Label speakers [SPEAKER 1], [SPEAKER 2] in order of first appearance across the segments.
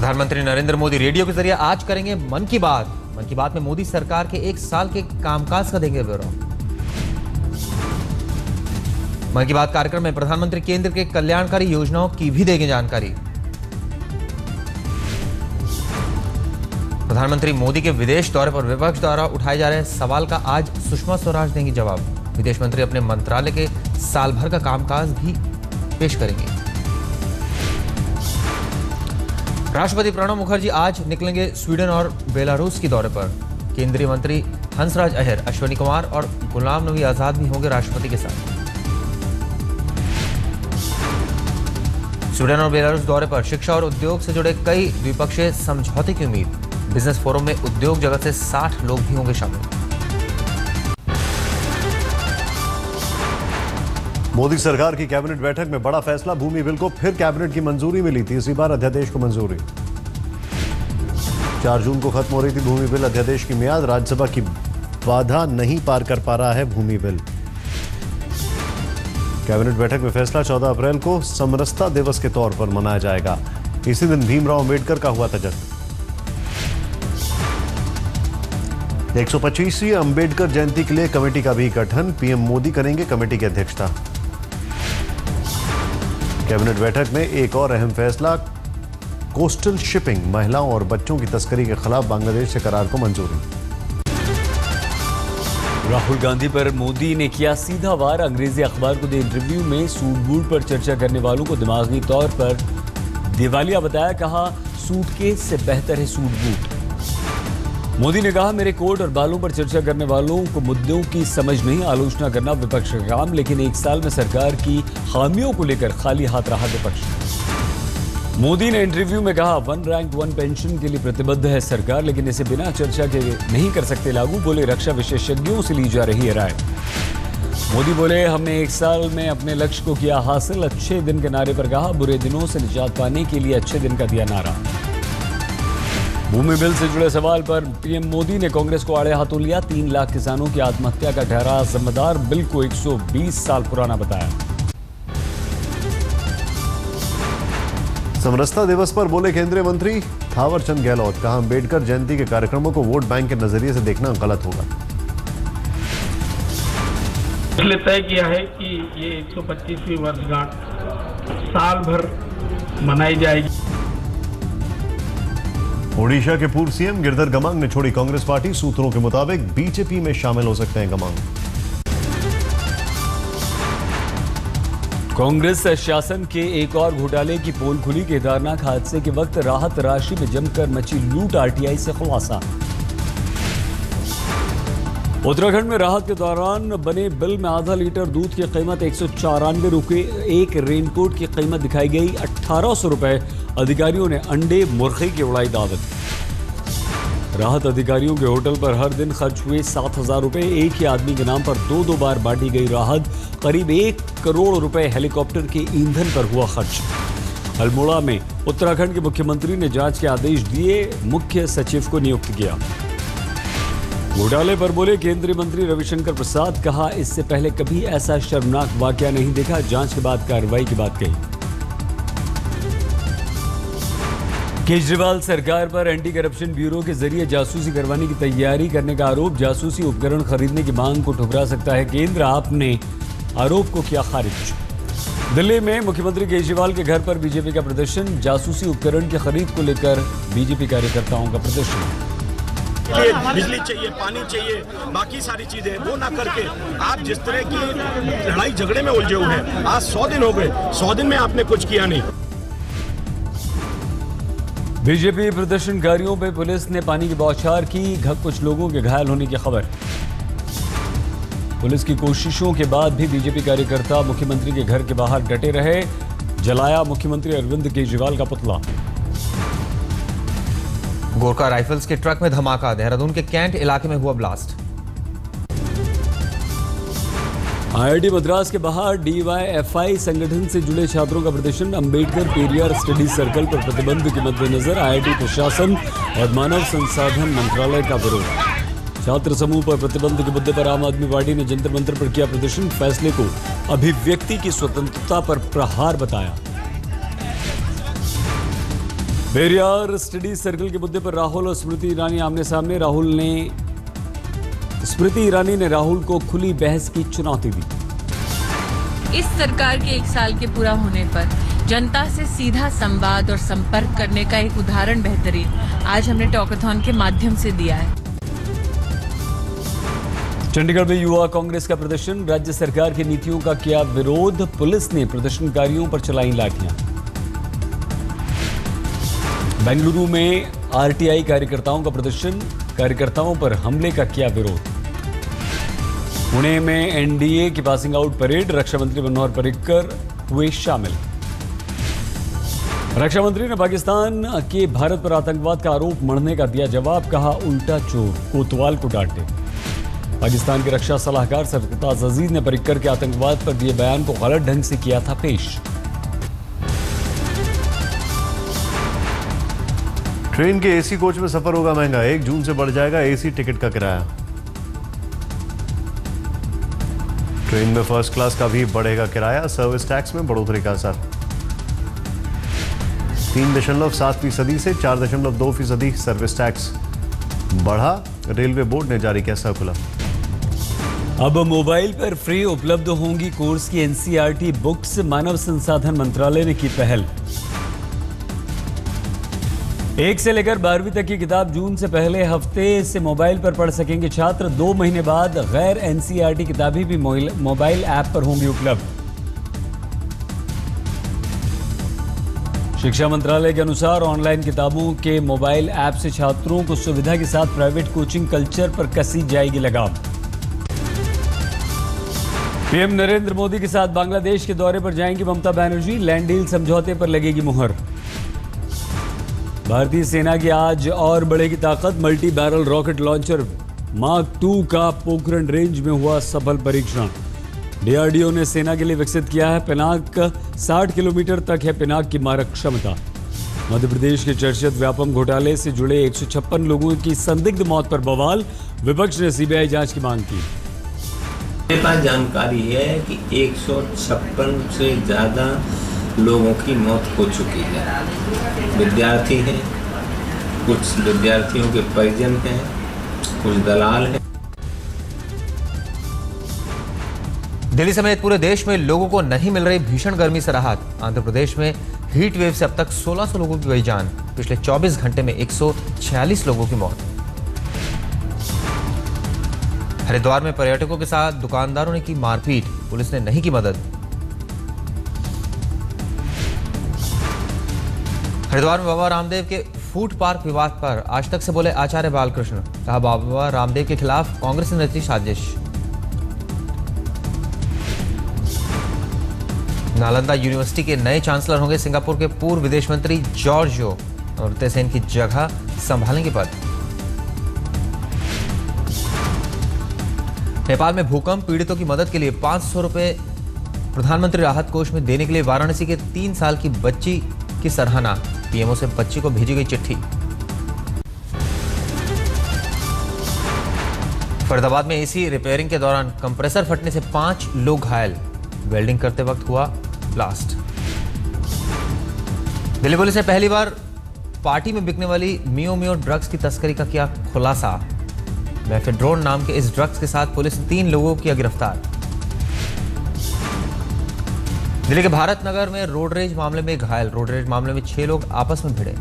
[SPEAKER 1] प्रधानमंत्री नरेंद्र मोदी रेडियो के जरिए आज करेंगे मन की बात। मन की बात में मोदी सरकार के एक साल के कामकाज का देंगे ब्यौरा। मन की बात कार्यक्रम में प्रधानमंत्री केंद्र के कल्याणकारी योजनाओं की भी देंगे जानकारी। प्रधानमंत्री मोदी के विदेश दौरे पर विपक्ष द्वारा उठाए जा रहे सवाल का आज सुषमा स्वराज देंगी जवाब। विदेश मंत्री अपने मंत्रालय के साल भर का कामकाज भी पेश करेंगे। राष्ट्रपति प्रणब मुखर्जी आज निकलेंगे स्वीडन और बेलारूस के दौरे पर। केंद्रीय मंत्री हंसराज अहिर, अश्विनी कुमार और गुलाम नबी आजाद भी होंगे राष्ट्रपति के साथ। स्वीडन और बेलारूस दौरे पर शिक्षा और उद्योग से जुड़े कई द्विपक्षीय समझौते की उम्मीद। बिजनेस फोरम में उद्योग जगत से 60 लोग भी होंगे शामिल।
[SPEAKER 2] मोदी सरकार की कैबिनेट बैठक में बड़ा फैसला, भूमि बिल को फिर कैबिनेट की मंजूरी मिली। तीसरी बार अध्यादेश को मंजूरी। 4 जून को खत्म हो रही थी भूमि बिल अध्यादेश की मियाद। राज्यसभा की बाधा नहीं पार कर पा रहा है भूमि बिल। कैबिनेट बैठक में फैसला, 14 अप्रैल को समरसता दिवस के तौर पर मनाया जाएगा। इसी दिन भीमराव अंबेडकर का हुआ था जन्म। 125वीं अंबेडकर जयंती के लिए कमेटी का भी गठन। पीएम मोदी करेंगे कमेटी की अध्यक्षता। कैबिनेट बैठक में एक और अहम फैसला, कोस्टल शिपिंग, महिलाओं और बच्चों की तस्करी के खिलाफ बांग्लादेश से करार को मंजूरी।
[SPEAKER 3] राहुल गांधी पर मोदी ने किया सीधा वार। अंग्रेजी अखबार को दिए इंटरव्यू में सूट बूट पर चर्चा करने वालों को दिमागी तौर पर दिवालिया बताया। कहा सूटकेस से बेहतर है सूट बूट। मोदी ने कहा मेरे कोट और बालों पर चर्चा करने वालों को मुद्दों की समझ नहीं, आलोचना करना विपक्ष का काम। लेकिन एक साल में सरकार की खामियों को लेकर खाली हाथ रहा विपक्ष। मोदी ने इंटरव्यू में कहा 1 रैंक 1 पेंशन के लिए प्रतिबद्ध है सरकार, लेकिन इसे बिना चर्चा के नहीं कर सकते लागू। बोले रक्षा विशेषज्ञों से ली जा रही है राय। मोदी बोले हमने एक साल में अपने लक्ष्य को किया हासिल। अच्छे दिन के नारे पर कहा बुरे दिनों से निजात पाने के लिए अच्छे दिन का दिया नारा। भूमि बिल से जुड़े सवाल पर पीएम मोदी ने कांग्रेस को आड़े हाथों लिया। 3 लाख किसानों की आत्महत्या का ठहरा जिम्मेदार। बिल को 120 साल पुराना बताया।
[SPEAKER 2] समरसता दिवस पर बोले केंद्रीय मंत्री थावरचंद गहलोत। कहा अंबेडकर जयंती के कार्यक्रमों को वोट बैंक के नजरिए से देखना गलत होगा।
[SPEAKER 4] इसलिए तय किया है कि ये 125वीं वर्षगांठ साल भर मनाई जाएगी।
[SPEAKER 2] ओडिशा के पूर्व सीएम गिरधर गमांग ने छोड़ी कांग्रेस पार्टी। सूत्रों के मुताबिक बीजेपी में शामिल हो सकते हैं गमांग।
[SPEAKER 3] कांग्रेस शासन के एक और घोटाले की पोल खुली। केदारनाथ हादसे के वक्त राहत राशि में जमकर मची लूट, आरटीआई से खुलासा। उत्तराखंड में राहत के दौरान बने बिल में आधा लीटर दूध की कीमत 194 रुपये, एक रेनकोट की कीमत दिखाई गई 1800 रुपए। अधिकारियों ने अंडे मुर्गी की उड़ाई दावत। राहत अधिकारियों के होटल पर हर दिन खर्च हुए 7000 रुपए। एक ही आदमी के नाम पर 2 बार बांटी गई राहत। करीब 1 करोड़ रुपए हेलीकॉप्टर के ईंधन पर हुआ खर्च। अल्मोड़ा में उत्तराखंड के मुख्यमंत्री ने जांच के आदेश दिए, मुख्य सचिव को नियुक्त किया। घोटाले पर बोले केंद्रीय मंत्री रविशंकर प्रसाद। कहा इससे पहले कभी ऐसा शर्मनाक वाकया नहीं देखा। जांच के बाद कार्रवाई की बात कही। केजरीवाल सरकार पर एंटी करप्शन ब्यूरो के जरिए जासूसी करवाने की तैयारी करने का आरोप। जासूसी उपकरण खरीदने की मांग को ठुकरा सकता है केंद्र। आपने आरोप को किया खारिज। दिल्ली में मुख्यमंत्री केजरीवाल के घर पर बीजेपी का प्रदर्शन। जासूसी उपकरण की खरीद को लेकर बीजेपी कार्यकर्ताओं का प्रदर्शन।
[SPEAKER 5] बिजली चाहिए, पानी चाहिए, बाकी सारी चीजें वो ना करके आप जिस तरह की लड़ाई झगड़े में उलझे हुए हैं। आज 100 दिन हो गए, 100 दिन में आपने कुछ किया नहीं।
[SPEAKER 3] बीजेपी प्रदर्शनकारियों पर पुलिस ने पानी की बौछार की। कुछ लोगों के घायल होने की खबर। पुलिस की कोशिशों के बाद भी बीजेपी कार्यकर्ता मुख्यमंत्री के घर के बाहर डटे रहे। जलाया मुख्यमंत्री अरविंद केजरीवाल का पुतला।
[SPEAKER 1] गोरखा राइफल्स के ट्रक में धमाका। देहरादून के कैंट इलाके में हुआ ब्लास्ट।
[SPEAKER 3] आईआईटी मद्रास के बाहर डीवाईएफआई संगठन से जुड़े छात्रों का प्रदर्शन। अंबेडकर पेरियार स्टडी सर्कल पर प्रतिबंध के मद्देनजर आईआईटी प्रशासन और मानव संसाधन मंत्रालय का विरोध। छात्र समूह पर प्रतिबंध के मुद्दे पर आम आदमी पार्टी ने जंतर मंतर पर किया प्रदर्शन। फैसले को अभिव्यक्ति की स्वतंत्रता पर प्रहार बताया। पेरियार स्टडी सर्कल के मुद्दे पर राहुल और स्मृति ईरानी आमने सामने। स्मृति ईरानी ने राहुल को खुली बहस की चुनौती दी।
[SPEAKER 6] इस सरकार के 1 साल के पूरा होने पर जनता से सीधा संवाद और संपर्क करने का एक उदाहरण बेहतरीन आज हमने टॉकाथॉन के माध्यम से दिया है।
[SPEAKER 3] चंडीगढ़ में युवा कांग्रेस का प्रदर्शन। राज्य सरकार की नीतियों का किया विरोध। पुलिस ने प्रदर्शनकारियों पर चलाई लाठियां। बेंगलुरु में आरटीआई कार्यकर्ताओं का प्रदर्शन। कार्यकर्ताओं पर हमले का किया विरोध। पुणे में एनडीए की पासिंग आउट परेड। रक्षा मंत्री मनोहर पर्रिकर हुए शामिल। रक्षा मंत्री ने पाकिस्तान के भारत पर आतंकवाद का आरोप मढ़ने का दिया जवाब। कहा उल्टा चोर, कोतवाल को डांटे। पाकिस्तान के रक्षा सलाहकार सरफराज अजीज ने पर्रिकर के आतंकवाद पर दिए बयान को गलत ढंग से किया था पेश।
[SPEAKER 2] ट्रेन के एसी कोच में सफर होगा महंगा। 1 जून से बढ़ जाएगा एसी टिकट का किराया। ट्रेन में फर्स्ट क्लास का भी बढ़ेगा किराया। सर्विस टैक्स में बढ़ोतरी का असर। 3.7% से 4.2% सर्विस टैक्स बढ़ा। रेलवे बोर्ड ने जारी किया सर्कुलर।
[SPEAKER 3] अब मोबाइल पर फ्री उपलब्ध होंगी कोर्स की एनसीईआरटी बुक्स। मानव संसाधन मंत्रालय ने की पहल। 1 से लेकर 12वीं तक की किताब जून से पहले हफ्ते से मोबाइल पर पढ़ सकेंगे छात्र। 2 महीने बाद गैर एनसीईआरटी किताबें भी मोबाइल ऐप पर होंगी उपलब्ध। शिक्षा मंत्रालय के अनुसार ऑनलाइन किताबों के मोबाइल ऐप से छात्रों को सुविधा के साथ प्राइवेट कोचिंग कल्चर पर कसी जाएगी लगाम। पीएम नरेंद्र मोदी के साथ बांग्लादेश के दौरे पर जाएंगी ममता बनर्जी। लैंड डील समझौते पर लगेगी मुहर। भारतीय सेना की आज और बढ़ेगी ताकत। Multi barrel rocket launcher mark 2 का पोखरण रेंज में हुआ सफल परीक्षण। डीआरडीओ ने सेना के लिए विकसित किया है पिनाक। 60 किलोमीटर तक है पिनाक की मारक क्षमता। मध्य प्रदेश के चर्चित व्यापम घोटाले से जुड़े 156 लोगों की संदिग्ध मौत पर बवाल। विपक्ष ने सीबीआई जांच की मांग की।
[SPEAKER 7] मेरे पास जानकारी है कि 156 से ज़्यादा लोगों की मौत हो चुकी है। विद्यार्थी हैं, कुछ विद्यार्थियों के परिजन हैं, कुछ दलाल हैं।
[SPEAKER 1] दिल्ली समेत पूरे देश में लोगों को नहीं मिल रही भीषण गर्मी से राहत। आंध्र प्रदेश में हीट वेव से अब तक 1600 लोगों की गई जान। पिछले 24 घंटे में 146 लोगों की मौत। हरिद्वार में पर्यटकों के साथ दुकानदारों ने की मारपीट। पुलिस ने नहीं की मदद। हरिद्वार में बाबा रामदेव के फूड पार्क विवाद पर आज तक से बोले आचार्य बालकृष्ण। कहा बाबा रामदेव के खिलाफ कांग्रेस ने रची साजिश। नालंदा यूनिवर्सिटी के नए चांसलर होंगे सिंगापुर के पूर्व विदेश मंत्री जॉर्जियो अमर्त्य सेन की जगह संभालेंगे पद। नेपाल में भूकंप पीड़ितों की मदद के लिए 500 रुपए प्रधानमंत्री राहत कोष में देने के लिए वाराणसी के 3 साल की बच्ची की सराहना। पीएमओ से बच्ची को भेजी गई चिट्ठी। फरीदाबाद में एसी रिपेयरिंग के दौरान कंप्रेसर फटने से 5 लोग घायल। वेल्डिंग करते वक्त हुआ ब्लास्ट। दिल्ली पुलिस ने पहली बार पार्टी में बिकने वाली मियो मियो ड्रग्स की तस्करी का किया खुलासा। मेफेड्रोन नाम के इस ड्रग्स के साथ पुलिस ने 3 लोगों किया गिरफ्तार। दिल्ली के भारत नगर में रोड रेज मामले में घायल। रोड रेज मामले में 6 लोग आपस में भिड़े।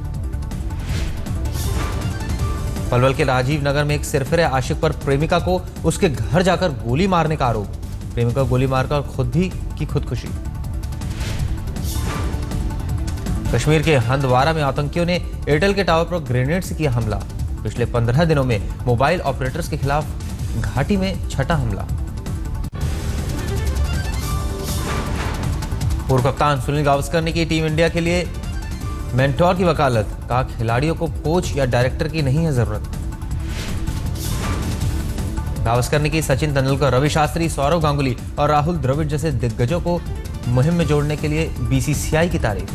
[SPEAKER 1] पलवल के राजीव नगर में एक सिरफिरे आशिक पर प्रेमिका को उसके घर जाकर गोली मारने का आरोप। प्रेमिका गोली मारकर खुद भी की खुदकुशी। कश्मीर के हंदवारा में आतंकियों ने एयरटेल के टावर पर ग्रेनेड से किया हमला। पिछले 15 दिनों में मोबाइल ऑपरेटर्स के खिलाफ घाटी में छठा हमला। पूर्व कप्तान सुनील गावस्कर ने की टीम इंडिया के लिए मेंटोर की वकालत। कहा खिलाड़ियों को कोच या डायरेक्टर की नहीं है जरूरत। गावस्कर ने की सचिन तेंदुलकर, रवि शास्त्री, सौरव गांगुली और राहुल द्रविड़ जैसे दिग्गजों को मुहिम में जोड़ने के लिए बीसीसीआई की तारीफ।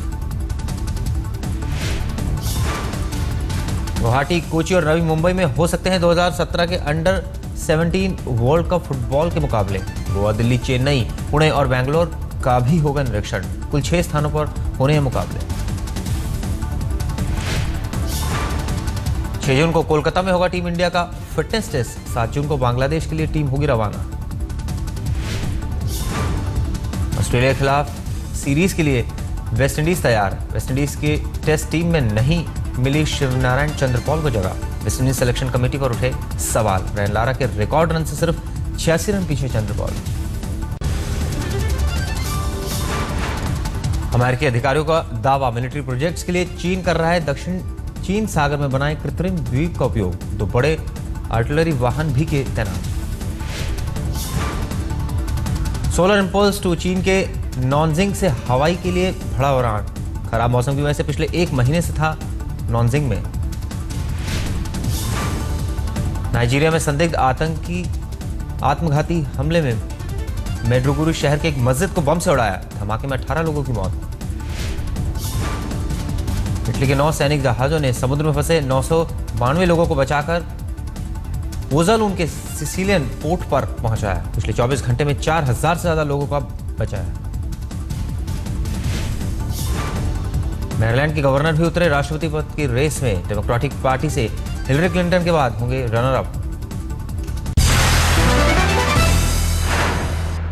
[SPEAKER 1] गुवाहाटी, कोची और नवी मुंबई में हो सकते हैं 2017 के अंडर 17 वर्ल्ड कप फुटबॉल के मुकाबले। गोवा, दिल्ली, चेन्नई, पुणे और बेंगलोर का भी होगा निरीक्षण। कुल 6 स्थानों पर होने हैं मुकाबले। 6 जून को कोलकाता में होगा टीम इंडिया का फिटनेस टेस्ट। 7 जून को बांग्लादेश के लिए टीम होगी रवाना। ऑस्ट्रेलिया के खिलाफ सीरीज के लिए वेस्टइंडीज तैयार। वेस्टइंडीज की टेस्ट टीम में नहीं मिली शिवनारायण चंद्रपॉल को जगह। वेस्टइंडीज सिलेक्शन कमेटी पर उठे सवाल। ब्रायन लारा के रिकॉर्ड रन से सिर्फ 86 रन पीछे चंद्रपॉल। अमेरिकी अधिकारियों का दावा, मिलिट्री प्रोजेक्ट्स के लिए चीन कर रहा है दक्षिण चीन सागर में बनाए कृत्रिम द्वीप का उपयोग। 2 बड़े आर्टिलरी वाहन भी किए तैनात। सोलर इंपल्स 2 चीन के नॉनजिंग से हवाई के लिए बड़ा उड़ान। खराब मौसम की वजह से पिछले 1 महीने से था नॉनजिंग में। नाइजीरिया में संदिग्ध आतंकी आत्मघाती हमले में मेड्रुगुरी शहर के एक मस्जिद को बम से उड़ाया। धमाके में 18 लोगों की मौत। इटली के 9 सैनिक जहाजों ने समुद्र में फंसे 992 लोगों को बचाकर ओजालून के सिसिलियन पोर्ट पर पहुंचाया। पिछले 24 घंटे में 4000 से ज्यादा लोगों का बचाया। मैरीलैंड के गवर्नर भी उतरे राष्ट्रपति पद की रेस में। डेमोक्रेटिक पार्टी से हिलरी क्लिंटन के बाद होंगे रनर अप।